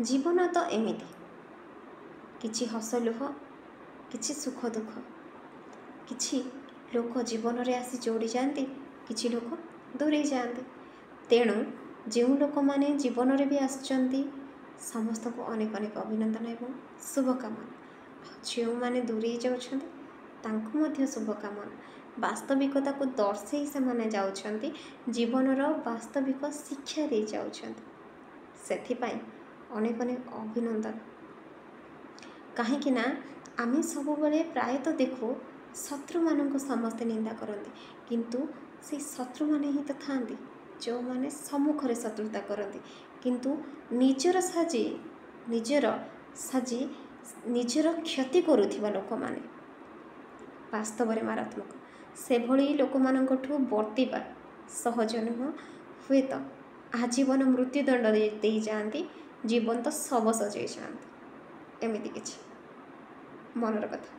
जीवन तो एमिति किछि हस लुह किछि सुख दुख किछि लोक जीवन रे आसी जोड़ी जाती किछि लोक दूरे जाते। तेणु जो लोक माने जीवन रे भी आसुचंती समस्त को अनेक अनेक अभिनंदन एवं शुभकामना। जो माने दूरे जाउछंती तांको मध्य शुभकामना। वास्तविकता को दर्शई से माने जाउछंती जीवनर वास्तविक शिक्षा दे जाउछंती सेथिपाई अनेक अनेक अभिनंदन। कहीं ना आम सब बेले प्रायतः देखू शत्रु मानक समस्ते निंदा करते किंतु से शत्रु माने ही तो था जो माने सम्मुख शत्रुता करते किंतु निजर साजी निजर क्षति करुथिबा लोक माने वास्तव में मारात्मक। से भली लोक मानकठु वर्तिबा सहज नुह हुए तो आजीवन मृत्युदंड दे जाती जीवन तो शव सजाई जाती एमती किछि मनर कथा।